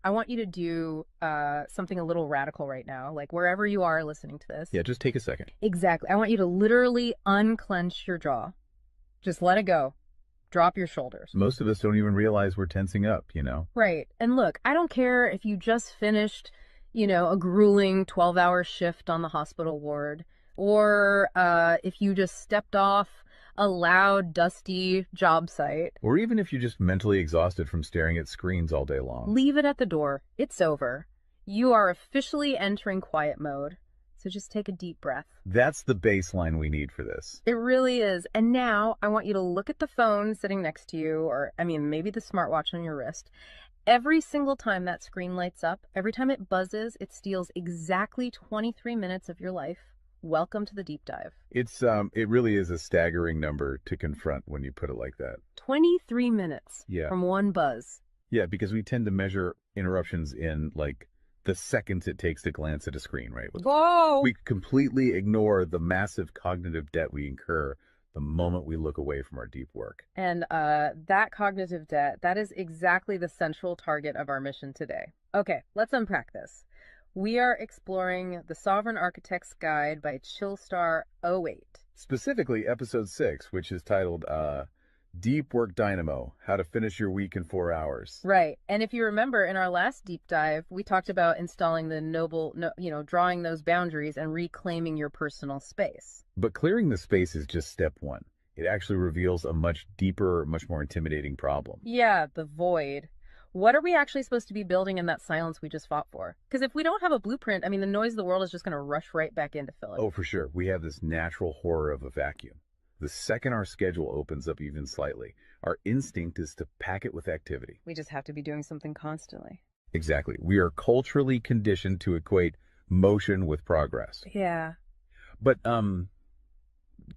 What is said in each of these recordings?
I want you to do something a little radical right now, like wherever you are listening to this. Yeah, just take a second. Exactly. I want you to literally unclench your jaw. Just let it go. Drop your shoulders. Most of us don't even realize we're tensing up, you know? Right. And look, I don't care if you just finished, a grueling 12-hour shift on the hospital ward, or if you just stepped off a loud, dusty job site. Or even if you're just mentally exhausted from staring at screens all day long. Leave it at the door. It's over. You are officially entering quiet mode. So just take a deep breath. That's the baseline we need for this. It really is. And now I want you to look at the phone sitting next to you, or maybe the smartwatch on your wrist. Every single time that screen lights up, every time it buzzes, it steals exactly 23 minutes of your life. Welcome to the deep dive. It really is a staggering number to confront when you put it like that. 23 minutes Yeah. from one buzz. Yeah, because we tend to measure interruptions in like the seconds it takes to glance at a screen, right? Whoa! We completely ignore the massive cognitive debt we incur the moment we look away from our deep work. And that cognitive debt, that is exactly the central target of our mission today. Okay, let's unpack this. We are exploring The Sovereign Architect's Guide by Chillstar 08. Specifically, episode 6, which is titled Deep Work Dynamo, How to Finish Your Week in 4 Hours. Right. And if you remember in our last deep dive, we talked about installing drawing those boundaries and reclaiming your personal space. But clearing the space is just step one. It actually reveals a much deeper, much more intimidating problem. Yeah, the void. What are we actually supposed to be building in that silence we just fought for? Because if we don't have a blueprint, the noise of the world is just going to rush right back in to fill it. Oh, for sure. We have this natural horror of a vacuum. The second our schedule opens up even slightly, our instinct is to pack it with activity. We just have to be doing something constantly. Exactly. We are culturally conditioned to equate motion with progress. Yeah. But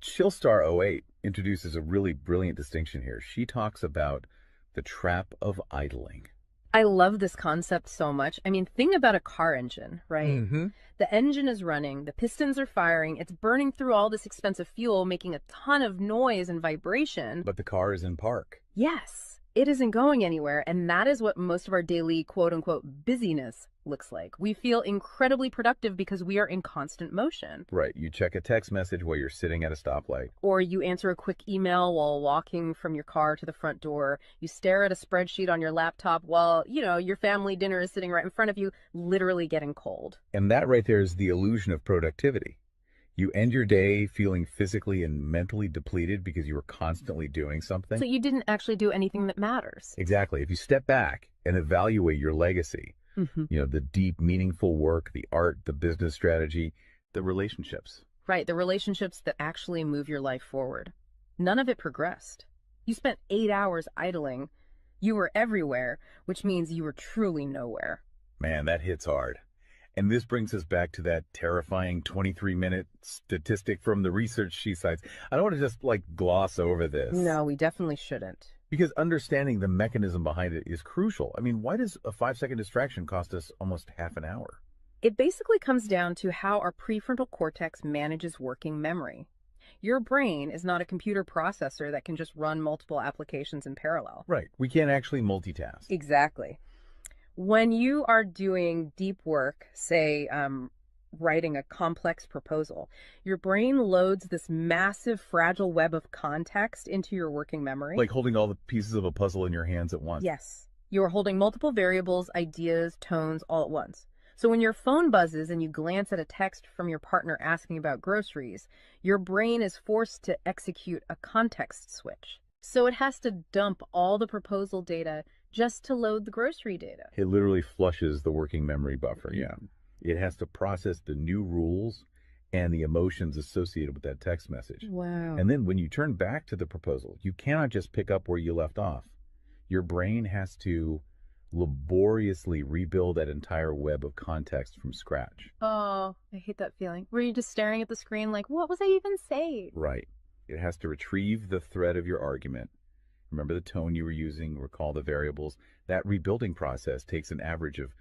Chillstar 08 introduces a really brilliant distinction here. She talks about the trap of idling. I love this concept so much. Think about a car engine, right? Mm-hmm. The engine is running, the pistons are firing, it's burning through all this expensive fuel, making a ton of noise and vibration. But the car is in park. Yes, it isn't going anywhere, and that is what most of our daily quote-unquote busyness looks like. We feel incredibly productive because we are in constant motion. Right. You check a text message while you're sitting at a stoplight. Or you answer a quick email while walking from your car to the front door. You stare at a spreadsheet on your laptop while, your family dinner is sitting right in front of you, literally getting cold. And that right there is the illusion of productivity. You end your day feeling physically and mentally depleted because you were constantly doing something. So you didn't actually do anything that matters. Exactly. If you step back and evaluate your legacy, Mm-hmm. The deep, meaningful work, the art, the business strategy, the relationships. Right, the relationships that actually move your life forward. None of it progressed. You spent 8 hours idling. You were everywhere, which means you were truly nowhere. Man, that hits hard. And this brings us back to that terrifying 23-minute statistic from the research she cites. I don't want to just gloss over this. No, we definitely shouldn't. Because understanding the mechanism behind it is crucial. Why does a 5-second distraction cost us almost half an hour? It basically comes down to how our prefrontal cortex manages working memory. Your brain is not a computer processor that can just run multiple applications in parallel. Right. We can't actually multitask. Exactly. When you are doing deep work, say writing a complex proposal, your brain loads this massive fragile web of context into your working memory. Like holding all the pieces of a puzzle in your hands at once. Yes. You are holding multiple variables, ideas, tones all at once. So when your phone buzzes and you glance at a text from your partner asking about groceries, your brain is forced to execute a context switch. So it has to dump all the proposal data just to load the grocery data. It literally flushes the working memory buffer, yeah. It has to process the new rules and the emotions associated with that text message. Wow. And then when you turn back to the proposal, you cannot just pick up where you left off. Your brain has to laboriously rebuild that entire web of context from scratch. Oh, I hate that feeling. Were you just staring at the screen like, what was I even saying? Right. It has to retrieve the thread of your argument. Remember the tone you were using, recall the variables. That rebuilding process takes an average of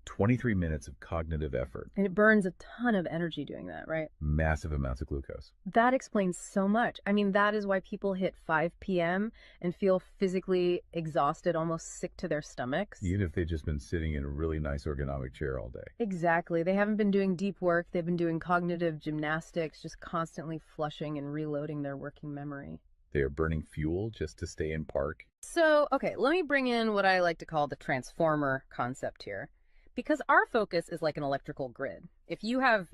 23 minutes of cognitive effort. And it burns a ton of energy doing that, right? Massive amounts of glucose. That explains so much. I mean, that is why people hit 5 p.m. and feel physically exhausted, almost sick to their stomachs. Even if they've just been sitting in a really nice ergonomic chair all day. Exactly. They haven't been doing deep work. They've been doing cognitive gymnastics, just constantly flushing and reloading their working memory. They are burning fuel just to stay in park. So, okay, let me bring in what I like to call the transformer concept here. Because our focus is like an electrical grid. If you have,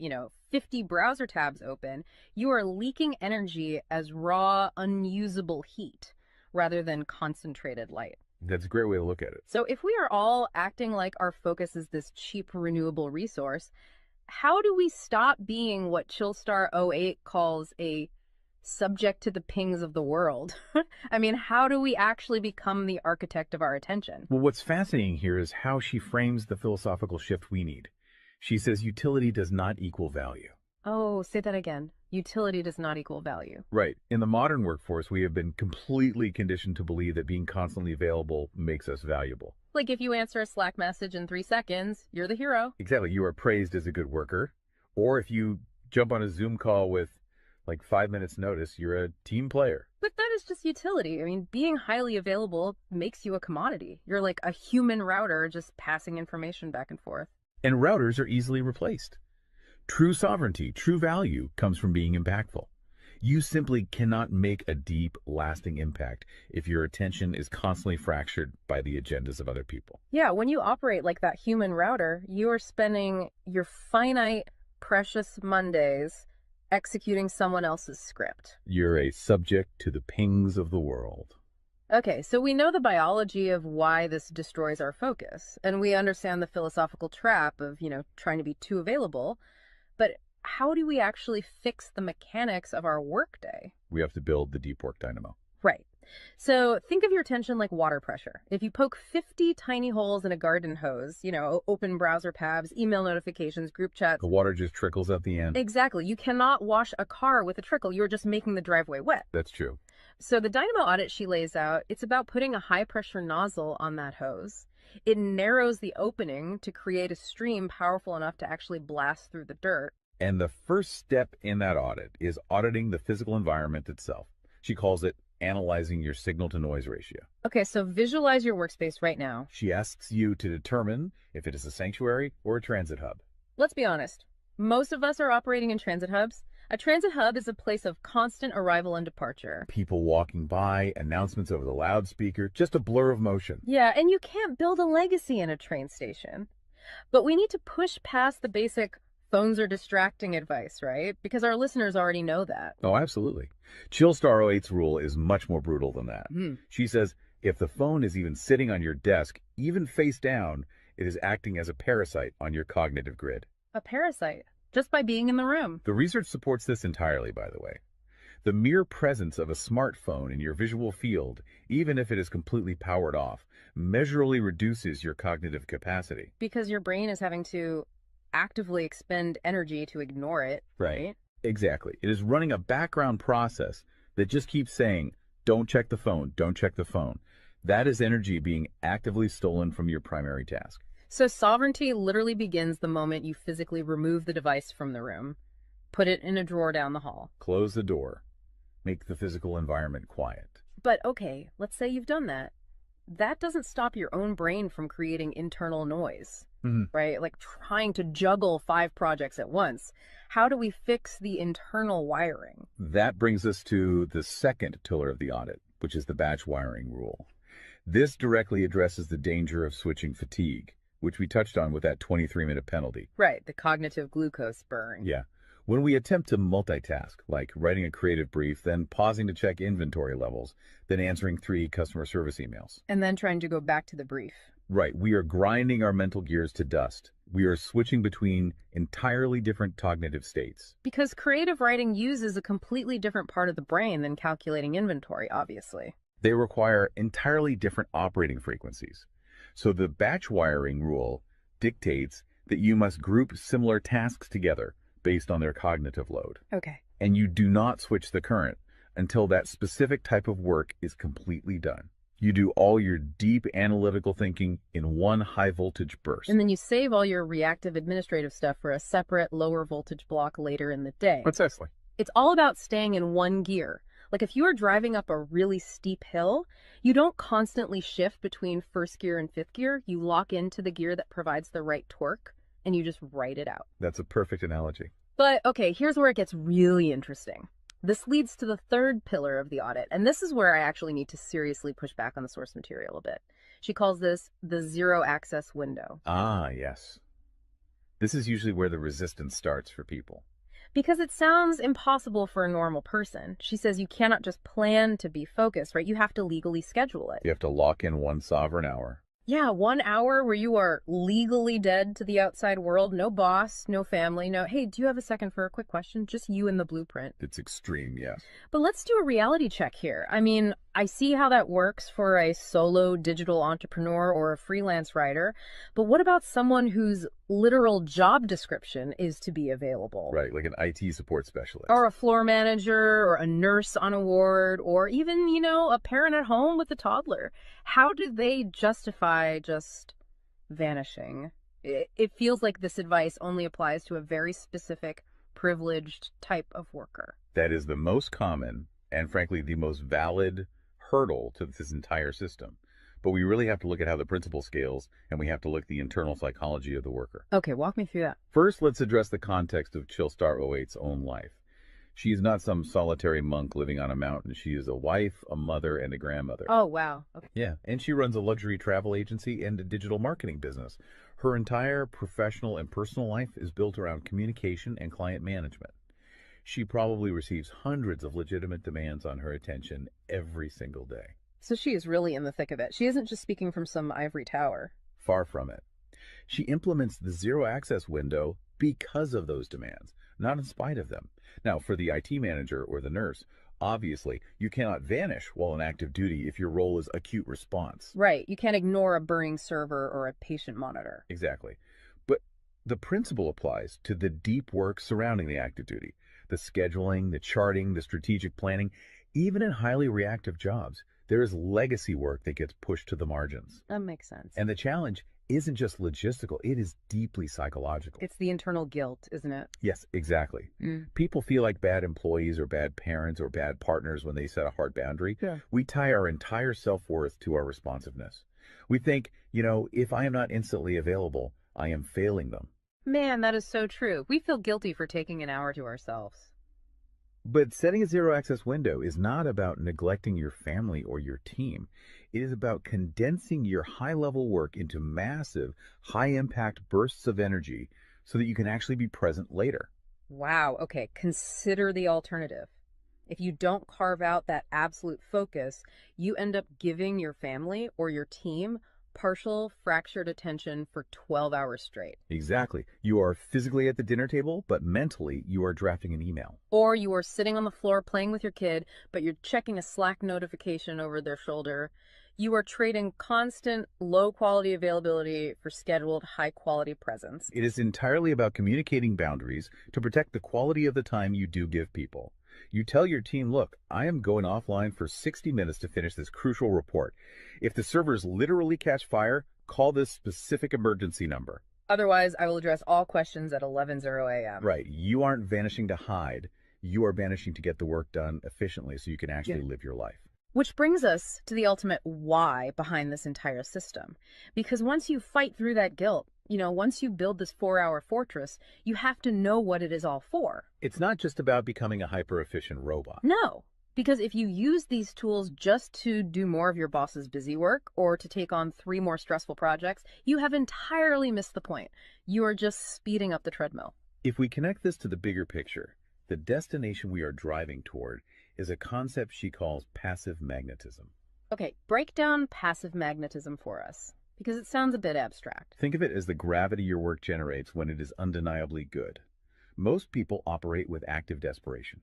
50 browser tabs open, you are leaking energy as raw, unusable heat rather than concentrated light. That's a great way to look at it. So if we are all acting like our focus is this cheap renewable resource, how do we stop being what Chillstar '08 calls a subject to the pings of the world? I mean, how do we actually become the architect of our attention? Well, what's fascinating here is how she frames the philosophical shift we need. She says utility does not equal value. Oh, say that again. Utility does not equal value. Right. In the modern workforce, we have been completely conditioned to believe that being constantly available makes us valuable. Like if you answer a Slack message in 3 seconds, you're the hero. Exactly. You are praised as a good worker. Or if you jump on a Zoom call with like 5 minutes notice, you're a team player. But that is just utility. I mean, being highly available makes you a commodity. You're like a human router just passing information back and forth. And routers are easily replaced. True sovereignty, true value comes from being impactful. You simply cannot make a deep, lasting impact if your attention is constantly fractured by the agendas of other people. Yeah, when you operate like that human router, you are spending your finite, precious Mondays executing someone else's script. You're a subject to the pings of the world. Okay, so we know the biology of why this destroys our focus, and we understand the philosophical trap of, trying to be too available, but how do we actually fix the mechanics of our workday? We have to build the deep work dynamo. Right. So think of your attention like water pressure. If you poke 50 tiny holes in a garden hose, open browser tabs, email notifications, group chats. The water just trickles at the end. Exactly. You cannot wash a car with a trickle. You're just making the driveway wet. That's true. So the Dynamo Audit she lays out, it's about putting a high pressure nozzle on that hose. It narrows the opening to create a stream powerful enough to actually blast through the dirt. And the first step in that audit is auditing the physical environment itself. She calls it analyzing your signal-to-noise ratio. Okay, so visualize your workspace right now. She asks you to determine if it is a sanctuary or a transit hub. Let's be honest. Most of us are operating in transit hubs. A transit hub is a place of constant arrival and departure. People walking by, announcements over the loudspeaker, just a blur of motion. Yeah, and you can't build a legacy in a train station. But we need to push past the basic phones are distracting advice, right? Because our listeners already know that. Oh, absolutely. Chillstar '08's rule is much more brutal than that. She says if the phone is even sitting on your desk, even face down, it is acting as a parasite on your cognitive grid. A parasite, just by being in the room. The research supports this entirely, by the way. The mere presence of a smartphone in your visual field, even if it is completely powered off, measurably reduces your cognitive capacity. Because your brain is having to actively expend energy to ignore it, right? Exactly. It is running a background process that just keeps saying, don't check the phone, don't check the phone. That is energy being actively stolen from your primary task. So sovereignty literally begins the moment you physically remove the device from the room, put it in a drawer down the hall. Close the door. Make the physical environment quiet. But okay, let's say you've done that. That doesn't stop your own brain from creating internal noise, right? Like trying to juggle 5 projects at once. How do we fix the internal wiring? That brings us to the second pillar of the audit, which is the batch wiring rule. This directly addresses the danger of switching fatigue, which we touched on with that 23-minute penalty. Right, the cognitive glucose burn. Yeah. When we attempt to multitask, like writing a creative brief, then pausing to check inventory levels, then answering 3 customer service emails. And then trying to go back to the brief. Right. We are grinding our mental gears to dust. We are switching between entirely different cognitive states. Because creative writing uses a completely different part of the brain than calculating inventory, obviously. They require entirely different operating frequencies. So the batch wiring rule dictates that you must group similar tasks together based on their cognitive load. Okay. And you do not switch the current until that specific type of work is completely done. You do all your deep analytical thinking in one high voltage burst. And then you save all your reactive administrative stuff for a separate lower voltage block later in the day. Precisely. It's all about staying in one gear. Like if you are driving up a really steep hill, you don't constantly shift between first gear and fifth gear. You lock into the gear that provides the right torque and you just ride it out. That's a perfect analogy. But okay, here's where it gets really interesting. This leads to the third pillar of the audit, and this is where I actually need to seriously push back on the source material a bit. She calls this the zero access window. Ah, yes. This is usually where the resistance starts for people. Because it sounds impossible for a normal person. She says you cannot just plan to be focused, right? You have to legally schedule it. You have to lock in one sovereign hour. Yeah, 1 hour where you are legally dead to the outside world. No boss, no family, no, hey, do you have a second for a quick question? Just you and the blueprint. It's extreme, yes. But let's do a reality check here. I mean, I see how that works for a solo digital entrepreneur or a freelance writer, but what about someone whose literal job description is to be available? Right, like an IT support specialist. Or a floor manager, or a nurse on a ward, or even, a parent at home with a toddler. How do they justify just vanishing? It feels like this advice only applies to a very specific, privileged type of worker. That is the most common and, frankly, the most valid hurdle to this entire system. But we really have to look at how the principle scales, and we have to look at the internal psychology of the worker. Okay, walk me through that. First, let's address the context of Chillstar '08's own life. She is not some solitary monk living on a mountain. She is a wife, a mother, and a grandmother. Oh, wow. Okay. Yeah, and she runs a luxury travel agency and a digital marketing business. Her entire professional and personal life is built around communication and client management. She probably receives hundreds of legitimate demands on her attention every single day. So she is really in the thick of it. She isn't just speaking from some ivory tower. Far from it. She implements the zero access window because of those demands, not in spite of them. Now, for the IT manager or the nurse, obviously, you cannot vanish while on active duty if your role is acute response. Right. You can't ignore a burning server or a patient monitor. Exactly. But the principle applies to the deep work surrounding the active duty, the scheduling, the charting, the strategic planning. Even in highly reactive jobs, there is legacy work that gets pushed to the margins. That makes sense. And the challenge isn't just logistical, it is deeply psychological. It's the internal guilt, isn't it? Yes, exactly. People feel like bad employees or bad parents or bad partners when they set a hard boundary. Yeah. We tie our entire self-worth to our responsiveness. We think, if I am not instantly available, I am failing them. Man, that is so true. We feel guilty for taking an hour to ourselves. But setting a zero access window is not about neglecting your family or your team. It is about condensing your high level work into massive, high impact bursts of energy so that you can actually be present later. Wow. Okay. Consider the alternative. If you don't carve out that absolute focus, you end up giving your family or your team partial fractured attention for 12 hours straight. Exactly. You are physically at the dinner table, but mentally you are drafting an email. Or you are sitting on the floor playing with your kid, but you're checking a Slack notification over their shoulder. You are trading constant low quality availability for scheduled high quality presence. It is entirely about communicating boundaries to protect the quality of the time you do give people. You tell your team, look, I am going offline for 60 minutes to finish this crucial report. If the servers literally catch fire, call this specific emergency number. Otherwise, I will address all questions at 11:00 a.m. Right. You aren't vanishing to hide. You are vanishing to get the work done efficiently so you can actually live your life. Which brings us to the ultimate why behind this entire system. Because once you fight through that guilt, once you build this 4-hour fortress, you have to know what it is all for. It's not just about becoming a hyper-efficient robot. No, because if you use these tools just to do more of your boss's busy work or to take on 3 more stressful projects, you have entirely missed the point. You are just speeding up the treadmill. If we connect this to the bigger picture, the destination we are driving toward is a concept she calls passive magnetism. Okay, break down passive magnetism for us, because it sounds a bit abstract. Think of it as the gravity your work generates when it is undeniably good. Most people operate with active desperation.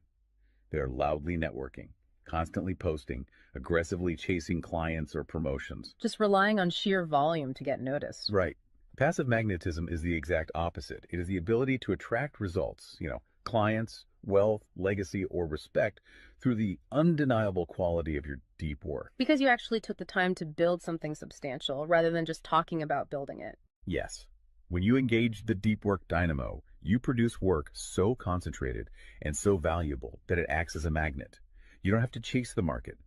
They are loudly networking, constantly posting, aggressively chasing clients or promotions. Just relying on sheer volume to get noticed. Right. Passive magnetism is the exact opposite. It is the ability to attract results, clients, wealth, legacy, or respect through the undeniable quality of your deep work. Because you actually took the time to build something substantial rather than just talking about building it. Yes, when you engage the deep work dynamo, you produce work so concentrated and so valuable that it acts as a magnet. You don't have to chase the market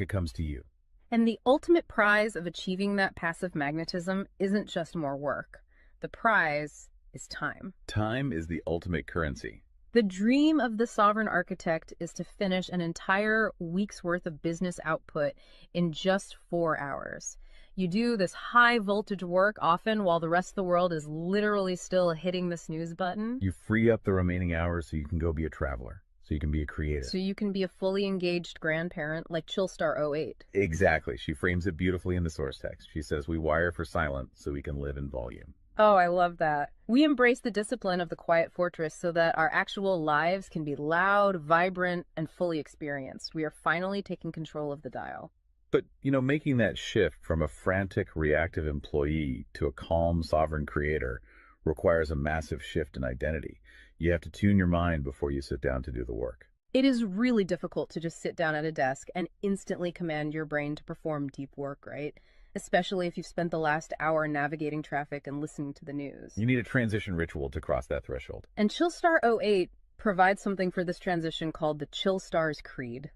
comes to you. And the ultimate prize of achieving that passive magnetism isn't just more work. The prize is time. Time is the ultimate currency. The dream of the sovereign architect is to finish an entire week's worth of business output in just 4 hours. You do this high voltage work often while the rest of the world is literally still hitting the snooze button. You free up the remaining hours so you can go be a traveler, so you can be a creator. So you can be a fully engaged grandparent like Chillstar 08. Exactly. She frames it beautifully in the source text. She says, we wire for silent so we can live in volume. Oh, I love that. We embrace the discipline of the quiet fortress so that our actual lives can be loud, vibrant, and fully experienced. We are finally taking control of the dial. But, making that shift from a frantic, reactive employee to a calm, sovereign creator requires a massive shift in identity. You have to tune your mind before you sit down to do the work. It is really difficult to just sit down at a desk and instantly command your brain to perform deep work, right? Especially if you've spent the last hour navigating traffic and listening to the news. You need a transition ritual to cross that threshold. And Chillstar 08 provides something for this transition called the Chillstar's Creed.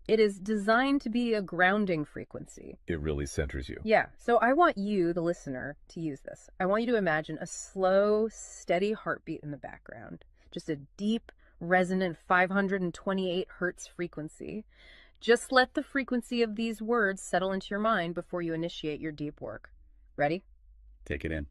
It is designed to be a grounding frequency. It really centers you. Yeah, so I want you, the listener, to use this. I want you to imagine a slow, steady heartbeat in the background. Just a deep, resonant 528 hertz frequency. Just let the frequency of these words settle into your mind before you initiate your deep work. Ready? Take it in.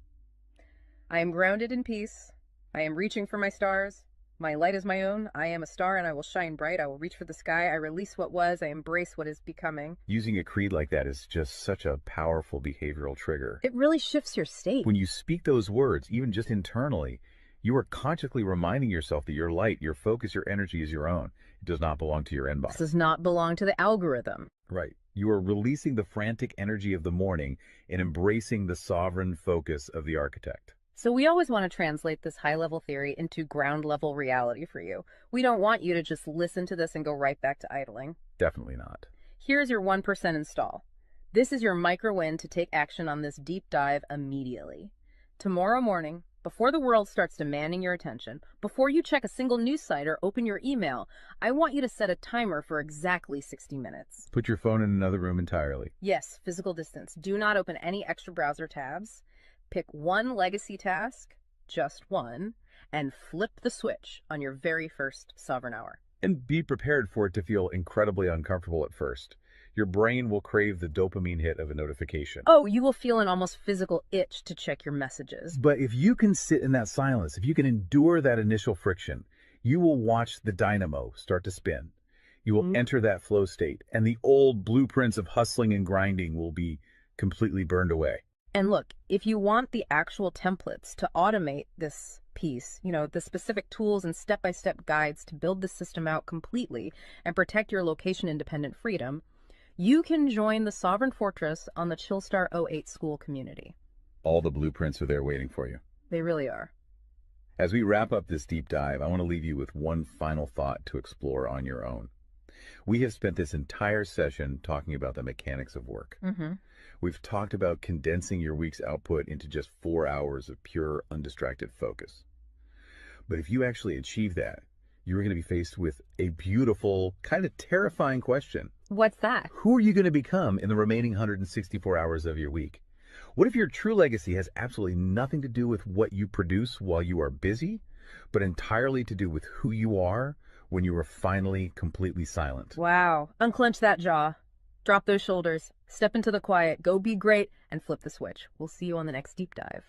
I am grounded in peace. I am reaching for my stars. My light is my own. I am a star and I will shine bright. I will reach for the sky. I release what was. I embrace what is becoming. Using a creed like that is just such a powerful behavioral trigger. It really shifts your state. When you speak those words, even just internally, you are consciously reminding yourself that your light, your focus, your energy is your own. It does not belong to your inbox. This does not belong to the algorithm. Right. You are releasing the frantic energy of the morning and embracing the sovereign focus of the architect. So we always want to translate this high-level theory into ground-level reality for you. We don't want you to just listen to this and go right back to idling. Definitely not. Here's your 1% install. This is your micro-win to take action on this deep dive immediately. Tomorrow morning, before the world starts demanding your attention, before you check a single news site or open your email, I want you to set a timer for exactly 60 minutes. Put your phone in another room entirely. Yes, physical distance. Do not open any extra browser tabs. Pick one legacy task, just one, and flip the switch on your very first sovereign hour. And be prepared for it to feel incredibly uncomfortable at first. Your brain will crave the dopamine hit of a notification. Oh, you will feel an almost physical itch to check your messages. But if you can sit in that silence, if you can endure that initial friction, you will watch the dynamo start to spin. You will enter that flow state, and the old blueprints of hustling and grinding will be completely burned away. And look, if you want the actual templates to automate this piece, the specific tools and step-by-step guides to build the system out completely and protect your location-independent freedom, you can join the Sovereign Fortress on the Chillstar 08 school community. All the blueprints are there waiting for you. They really are. As we wrap up this deep dive, I want to leave you with one final thought to explore on your own. We have spent this entire session talking about the mechanics of work. We've talked about condensing your week's output into just 4 hours of pure, undistracted focus. But if you actually achieve that, you're going to be faced with a beautiful, kind of terrifying question. What's that? Who are you going to become in the remaining 164 hours of your week? What if your true legacy has absolutely nothing to do with what you produce while you are busy, but entirely to do with who you are when you are finally completely silent? Wow. Unclench that jaw. Drop those shoulders. Step into the quiet. Go be great and flip the switch. We'll see you on the next deep dive.